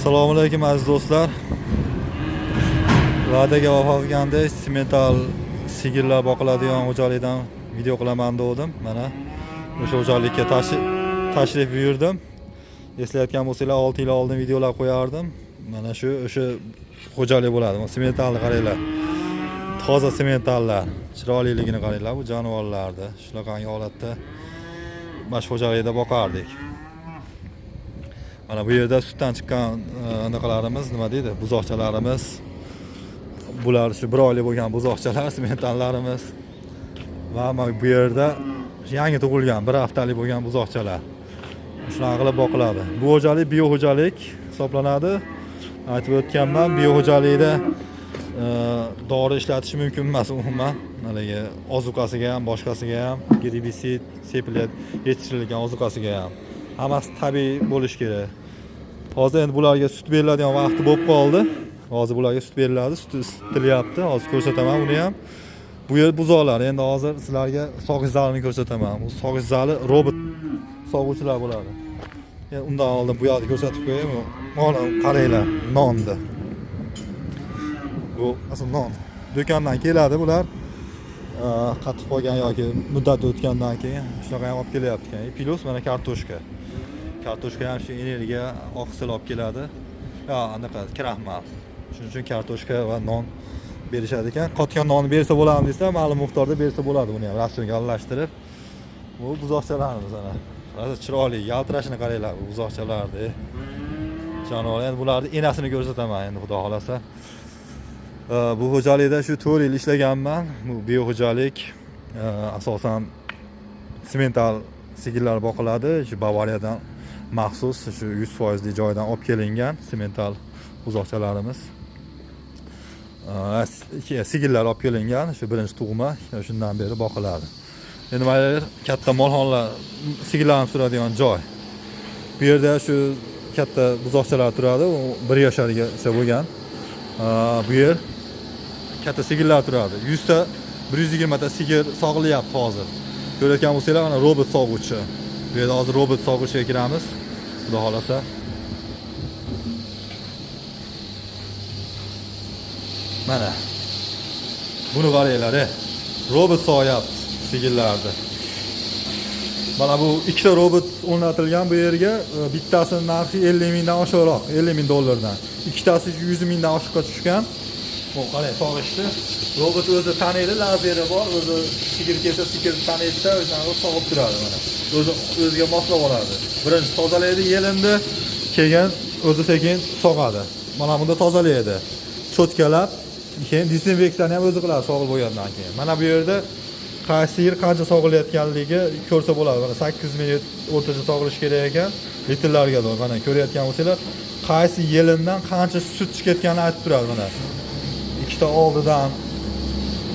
Assalomu alaykum aziz do'stlar. Va'daga vafo qilgandek semental sigirlar boqiladigan xo'jalikdan video qilaman dedim. Mana o'sha xo'jalikka tashrif buyurdim. Eslayotgan bo'lsanglar 6 yil oldin videolar qo'yardim. Mana o'sha xo'jalik bo'ladi. Sementalni qaranglar. Toza sementallar. Chiroyliligini qaranglar bu jonivorlarni. Shunaqangi holatda mana shu xo'jalikda boqardik. Mana bu yerda sutdan chiqqan anaqalarimiz, nima deydi, buzoqchalarimiz. Bular shu 1 oylik bo'lgan buzoqchalar, sementallarimiz. Va mana bu yerda yangi tug'ilgan 1 haftalik bo'lgan buzoqchalar. Shunaqa qilib boqiladi. Bu xo'jalik bio xo'jalik hisoblanadi. Aytib o'tganman, bio xo'jalikda dori ishlatish mumkin emas umuman. Haligi ozuqasiga ham, boshqasiga ham, gerbisid, sepilib yetishtirilgan ozuqasiga ham. Hammasi tabiiy bo'lish kerak. Hozir endi bularga sut beriladigan vaqti bo'lib qoldi. Hozir bularga sut beriladi, sut isitilyapti. Hozir ko'rsataman uni ham. Bu yer buzoqlar. Endi hozir sizlarga sog'ish zalini ko'rsataman. Bu sog'ish zali robot sog'uvchilar bo'ladi. Endi undan oldin bu yerda ko'rsatib qo'yaymi? Mana qaranglar, nonni. Bu asl non. Do'kondan keladi bular. Qatib qolgan yoki muddat o'tgandan keyin shunaqa ham olib kelyapti ekan. Plus mana kartoshka. Kartoshka ham shu energiya oqsil olib keladi. Yo, anaqa kraxmal. Shuning uchun kartoshka va non berishadi ekan. Qotgan nonni bersa bo'ladimi desa, ma'lum miqdorda bersa bo'ladi buni ham ratsionga aralashtirib. Bu buzoqchalarimiz ana. Hozir chiroyli, yaltirashini qaranglar bu buzoqchalarni. Jonivor, endi bularni enasini ko'rsataman endi xudo xolasa. Bu xo'jalikda shu 4 yil ishlaganman. Bu bio xo'jalik asosan semental sigirlar boqiladi. Shu Bavariyadan maxsus shu 100% lik joydan olib kelingan semental buzoqchalarimiz. Sigirlar olib kelingan, shu birinchi tug'ma, shundan beri boqiladi. Endi mana katta molxonalar, sigirlarni turadigan joy. Bu yerda shu katta buzoqchalar turadi, u 1 yoshlargacha bo'lgan. Bu yer katta sigirlar turadi. 100 ta 120 ta sigir sog'ilyapti hozir. Ko'rayotgan bo'lsanglar, mana robot sog'uvchi. Bu yerda hozir robot sog'uvchiga kiramiz. Xudo xolasa. Mana. Buni qaranglar, robot sog'yapti sigirlarni. Mana bu ikkita robot o'rnatilgan bu yerga. Bittasining narxi 50 mingdan oshiqroq, 50 ming dollardan. Ikkitasi 100 mingdan oshiqqa tushgan. Bu qarang, sog'ishdi. Robot o'zi taniydi, lazeri bor, o'zi sigir kelsa sigir taniydi-da, o'zidan sog'ib turadi mana. O'ziga moslab oladi. Birinchi tozalaydi yelindi, keyin o'zi sekin sog'adi. Mana bunda tozalaydi. Cho'tkalab, keyin dezinfeksiyani ham o'zi qiladi sog'ib bo'lgandan keyin. Mana bu yerda qaysi sigir qancha sog'ilayotganligi ko'rsa bo'ladi. Mana 8 minut o'rtacha sog'ilish kerak ekan. Litrlarga da mana ko'rayotgan bo'lsanglar, qaysi yelindan qancha sut chiqayotganini aytib turadi mana. Ikkita oldidan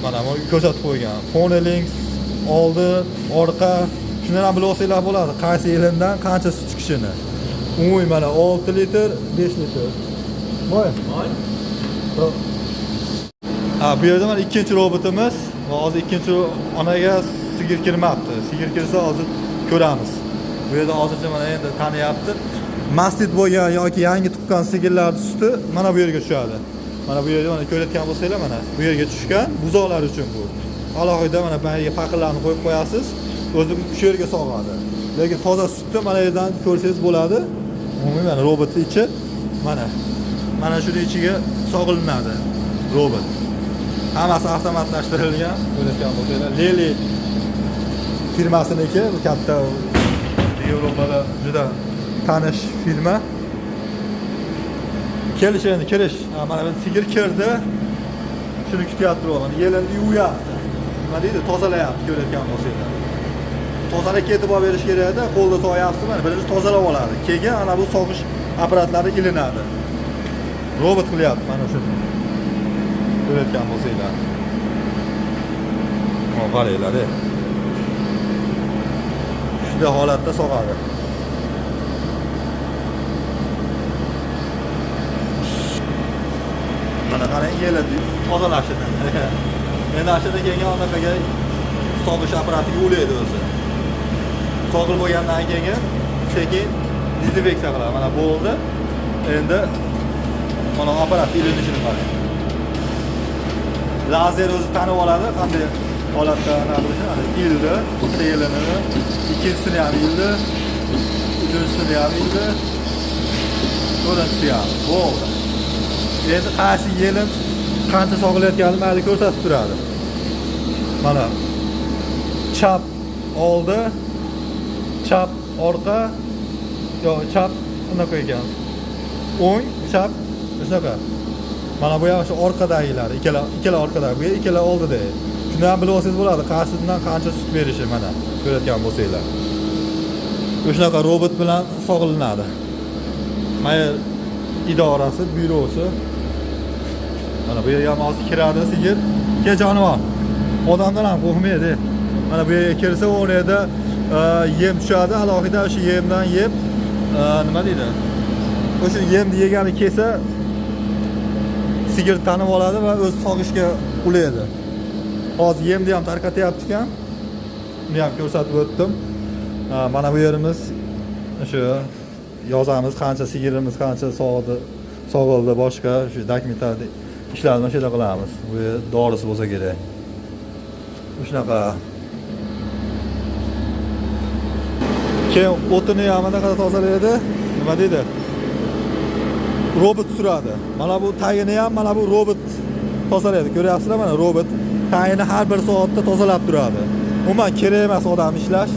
mana bu ko'rsatib qo'ygan. Foneling oldi, orqa, shuni ham bilib olsanglar bo'ladi. Qaysi yelindan qancha sut chiqishini. Umumiy mana 6 litr, 5 litr. Voy. Bu yerda mana ikkinchi robotimiz. Hozir ikkinchi onaga sigir kirmabdi. Sigir kirsa hozir ko'ramiz. Bu yerda hozircha mana endi taniyapti. Mastit bo'lgan yoki yangi tuqqan sigirlarning suti mana bu yerga tushadi. Mana bu yerda mana ko'rayotgan bo'lsanglar mana bu yerga tushgan buzoqlar uchun bu. Alohida mana bu yerga paqirlarni qo'yib qo'yasiz, o'zi shu yerga sog'adi. Lekin toza sutni mana yerdan ko'rsangiz bo'ladi. Umumiy mana robotning ichi mana shuni ichiga sog'ilinadi robot. Hammasi avtomatlashtirilgan. Ko'rayotgan bo'lsanglar, Leli firmasiniki, bu katta Yevropada juda tanish firma. Kelish. Mana bu sigir kirdi. Shuni kutyapti mana yelindi yuvayapti. Nima deydi? Tozalayapti ko'rayotgan bo'lsanglar. Tozalab ketib olib berish kerak-da, qo'lda so'yapsiz mana. Birinchi tozalab oladi. Keyin ana bu sog'ish apparatlari ilinadi. Robot qilyapti mana shuni. Ko'rayotgan bo'lsanglar. Mana qaranglar. Shunday holatda sog'adi. Mana qarang, yeladi, tozalashini. Endi ashada kelgan anaqaga sog'ish apparatiga ulaydi o'zi. Sog'ilib bo'lgandan keyin sekin dezinfeksiya qiladi. Mana bo'ldi. Endi mana apparat ilinishini qarang. Lazer o'zi tanib oladi, qanday holatda nima qilishini, ildi, selinini, ikkinchisini ham ildi, uchinchisini ham ildi. To'rtinchisi ham. Bo'ldi. Endi qaysi yelim qancha sog'ilayotganini mayli ko'rsatib turadi. Mana chap oldi, chap orqa, yo'q, chap unaqa ekan. O'ng, chap, shunaqa. Mana bu ham shu orqadagilar, ikkala orqada, bu ikkala oldida. Shuni ham bilib olsangiz bo'ladi, qaysidan qancha sut berishi mana ko'rayotgan bo'lsanglar. Shunaqa robot bilan sog'ilinadi. Mana idorasi, byurosi. Mana bu yerga ham hozir kiradi sigir. Ke jonivor. Odamdan ham qo'rqmaydi. Mana bu yerga kirsa, u yerda yem tushadi, alohida o'sha yemdan yeb, nima deydi? O'sha yemni yegani kelsa, sigir tanib oladi va o'z sog'ishga ulaydi. Hozir yemni ham tarqatyapti ekan. Buni ham ko'rsatib o'tdim. Mana bu yerimiz o'sha yozamiz qancha sigirimiz qancha sog'ildi, boshqa shu dokumentlarni ishlarni o'sha yerda qilamiz. Bu dorisi bo'lsa kerak. Shunaqa. Keyin o'tini ham qanaqa tozalaydi? Nima deydi? Robot suradi. Mana bu tagini ham mana bu robot tozalaydi. Ko'ryapsizlar, mana robot tagini har bir soatda tozalab turadi. Umuman kerak emas odam ishlash.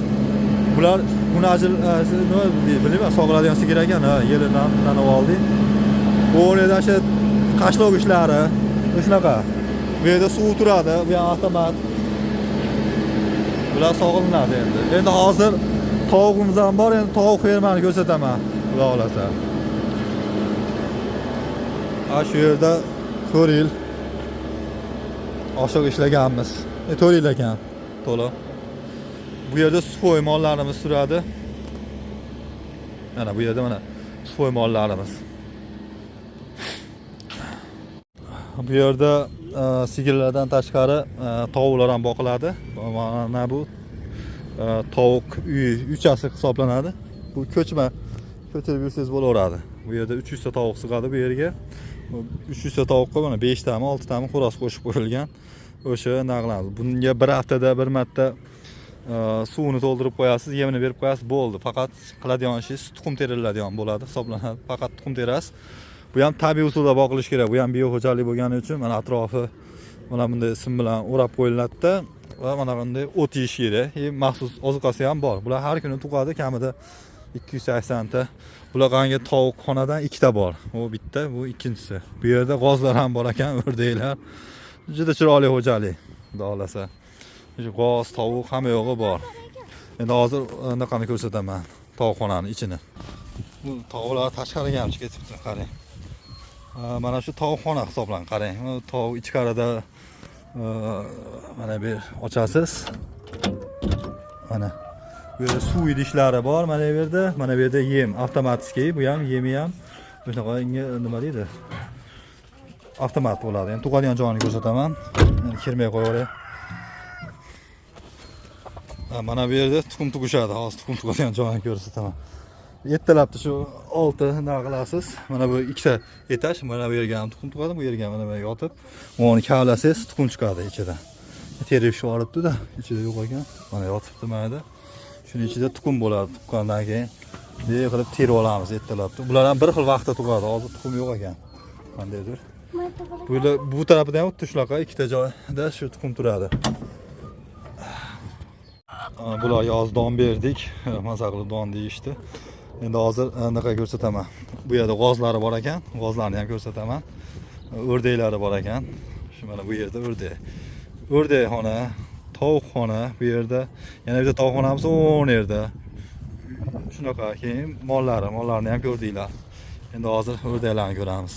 Bular munajil nima bilmayman, sog'iladigan sigir ekan, yelidan tanib oldik. Bu yerda shu qashloq ishlari shunaqa. Bu yerda suv turadi, bu ham avtomat. Bular sog'ilinadi endi. Endi hozir tovuqimiz ham bor, endi tovuq fermani ko'rsataman, xudo xolasa. Shu yerda 4 yil oshiq ishlaganmiz. 4 yil ekan, to'liq. Bu yerda suvoy mollarimiz turadi. Mana bu yerda mana suvoy mollarimiz. Bu yerda sigirlardan tashqari tovuqlar ham boqiladi. Mana bu tovuq uyi uchasi hisoblanadi. Bu ko'chma ko'chirib yursangiz bo'laveradi. Bu yerda 300 ta tovuq sig'adi bu yerga. 300 ta tovuqqa mana 5 tami, 6 tami xo'roz qo'shib qo'yilgan. O'sha naqladi. Bunga bir haftada bir marta suvini to'ldirib qo'yasiz, yemini berib qo'yasiz, bo'ldi. Faqat qiladigan ishingiz tuxum teriladigan bo'ladi, hisoblanadi. Faqat tuxum terasiz. Bu ham tabiiy usulda boqilish kerak. Bu ham bioxo'jalik bo'lgani uchun mana atrofi mana bunday sim bilan o'rab qo'yiladi-da va mana bunday o't yeyish kerak. Maxsus ozuqasi ham bor. Bular har kuni tug'adi, kamida 280 ta. Bularga tovuqxonadan 2 ta bor. U bitta, bu ikkinchisi. Bu yerda g'ozlar ham bor ekan, o'rdaklar. Juda chiroyli xo'jalik, xudo xolasa. G'oz, tovuq hamma yo'g'i bor. Endi hozir anaqani ko'rsataman, tovuqxonaning ichini. Bu tovuqlar tashqariga ham chiqib ketibdi, qarang. Mana shu tovuqxona hisoblanadi, qarang. Tovuq ichkarida mana bu ochasiz. Mana bu yerda suv idishlari bor, mana bu yerda, mana bu yerda yem, avtomatik, bu ham yemi ham shunaqa nima deydi? Avtomat bo'ladi. Endi tug'adigan joyini ko'rsataman. Endi kirmay qo'yaveray. Mana bu yerda tuxum tug'ishadi. Hozir tuxum tug'adigan joyini ko'rsataman. Yettalabdi shu 6 nima qilasiz? Mana bu ikkita etaj, mana bu yerga ham tuxum tug'adi, bu yerga mana bu yotib, uni kavlasangiz tuxum chiqadi ichidan. Terish yoribdi-da, ichida yo'q ekan. Mana yotibdi mana. Shuning ichida tuxum bo'ladi. Tuqqandan keyin bunday qilib terib olamiz yettalabdi. Bular ham bir xil vaqtda tug'adi. Hozir tuxum yo'q ekan. Qandaydir. Bu tarafida ham xuddi shunaqa ikkita joyda shu tuxum turadi. Bular yoz don berdik, maza qilib don deyishdi. Endi hozir anaqa ko'rsataman. Bu yerda g'ozlari bor ekan, g'ozlarni ham ko'rsataman. O'rdaklari bor ekan. Shu mana bu yerda o'rdak. O'rdakxona, tovuqxona, bu yerda yana bitta tovuqxonamiz o'ng yerda. Shunaqa keyin mollarni ham ko'rdinglar. Endi hozir o'rdaklarni ko'ramiz.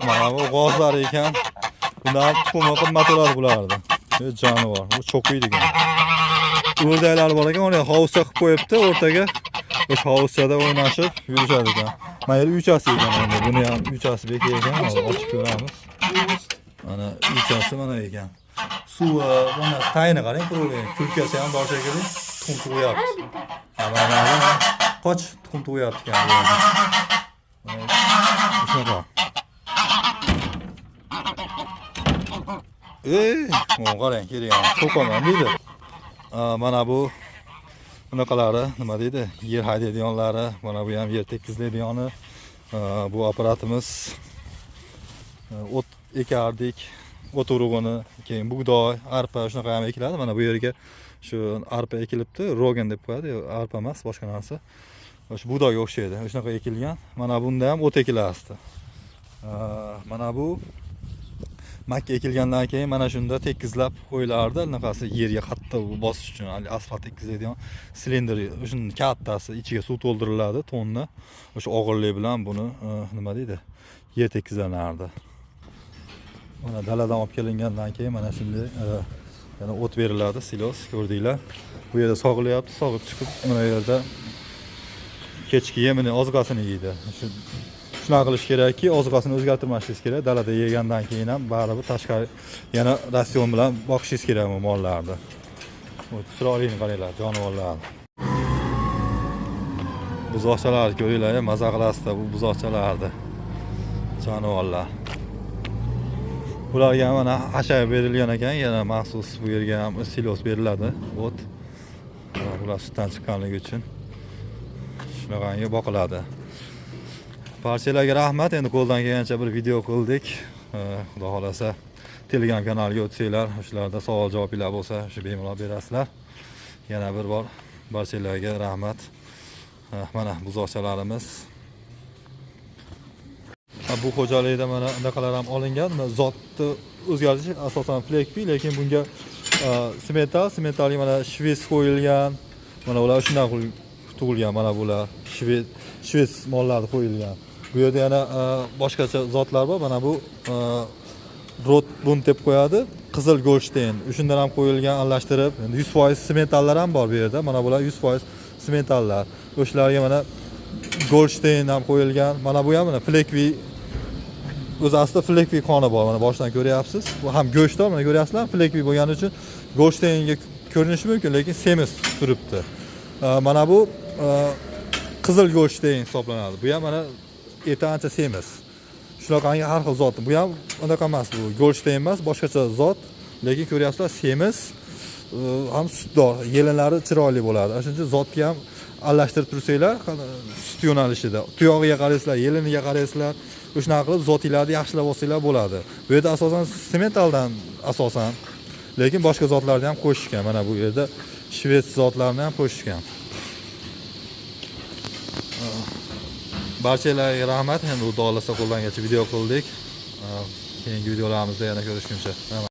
Mana bu g'ozlar ekan. Bundan tuxumi qimmat bo'ladi bularda. Jonivor, bu cho'qiydi ekan. O'rdaklar bor ekan, uni hovuzcha qilib qo'yibdi o'rtaga. O'sha hovuzchada o'ynashib yurishadi ekan. Mana yer uchasi ekan, endi buni ham uchasi bekar ekan, ochib ko'ramiz. Mana uchasi mana ekan. Suvi, mana tayini qarang, quruq. Kulkasi ham bor shekilli, tuxum tug'yapti. Mana qoch tuxum tug'yapti ekan. Shunaqa. Qarang, kelgan. To'qolman deydi. Mana bu bunaqalari, nima deydi? Yer haydaydiganlari, mana bu ham yer tekizlaydigani. Bu apparatimiz o't ekardik, o't urug'ini, keyin bug'doy, arpa shunaqa ham ekiladi. Mana bu yerga shu arpa ekilibdi, rogan deb qo'yadi, arpa emas, boshqa narsa. Shu bug'doyga o'xshaydi. Shunaqa ekilgan. Mana bunda ham o't ekilasdi. Mana bu makka ekilgandan keyin mana shunda tekizlab qo'yilardi. Bunaqasi yerga qattiq bosish uchun, asfalt tekizadigan silindr, o'shuning kattasi, ichiga suv to'ldiriladi, tonna. O'sha og'irlik bilan buni nima deydi? Yer tekizlanardi. Mana daladan olib kelingandan keyin mana shunday yana o't beriladi, silos, ko'rdinglar. Bu yerda sog'ilyapti, sog'ib chiqib, mana yerda kechki yemini, oziqasini yeydi. Shunaqa qilish kerakki, oziqasini o'zgartirmashingiz kerak. Dalada yegandan keyin ham baribir tashqari yana ratsion bilan boqishingiz kerak bu mollarni. Bu chiroyligini qaranglar, jonivorlar. Buzoqchalar ko'ringlar, maza qilasizda bu buzoqchalarni. Jonivorlar. Bularga mana hashar berilgan ekan, yana maxsus bu yerga ham silos beriladi, o't. Bular sutdan chiqqanligi uchun shunaqangi boqiladi. Barchalarga rahmat. Endi qo'ldan kelgancha bir video qildik. Xudo xolasa Telegram kanaliga o'tsanglar, shularda savol-javoblar bo'lsa, shu bemalol berasizlar. Yana bir bor barchalarga rahmat. Mana buzoqchalarimiz. Bu xo'jalikda mana bunaqalar ham olingan. Zotni o'zgartirish asosan flekpi, lekin bunga sementalli mana shves qo'yilgan. Mana ular shundan tug'ilgan, mana bular shves mollar qo'yilgan. Bu yerda yana boshqacha zotlar bor. Mana bu Rotbund deb qo'yadi. Qizil Goldstein. Shundan ham qo'yilgan, aralashtirib. Endi 100% sementallar ham bor bu yerda. Mana bular 100% sementallar. O'shalarga mana Goldstein ham qo'yilgan. Mana bu ham mana Flekvi, o'zi aslida Flekvi qoni bor. Mana boshdan ko'ryapsiz. Bu ham go'shtdor, mana ko'ryapsizlar. Flekvi bo'lgani uchun Goldsteinga ko'rinishi mumkin, lekin semiz turibdi. Mana bu qizil Goldstein hisoblanadi. Bu ham mana eti ancha semiz. Shunaqangi har xil zot. Bu ham unaqa emas, bu Goldstein emas, boshqacha zot, lekin ko'ryapsizlar semiz, ham sutdor, yelinlari chiroyli bo'ladi. Shuning uchun zotga ham aralashtirib tursanglar, sut yo'nalishida. Tuyog'iga qaraysizlar, yeliniga qaraysizlar, o'shanaqa qilib zotinglarni yaxshilab olsanglar bo'ladi. Bu yerda asosan sementaldan asosan, lekin boshqa zotlarni ham qo'shishgan. Mana bu yerda shvets zotlarini ham qo'shishgan. Barchalarga rahmat. Endi xudo xolasa qo'ldan kelgancha video qildik. Keyingi videolarimizda yana ko'rishguncha.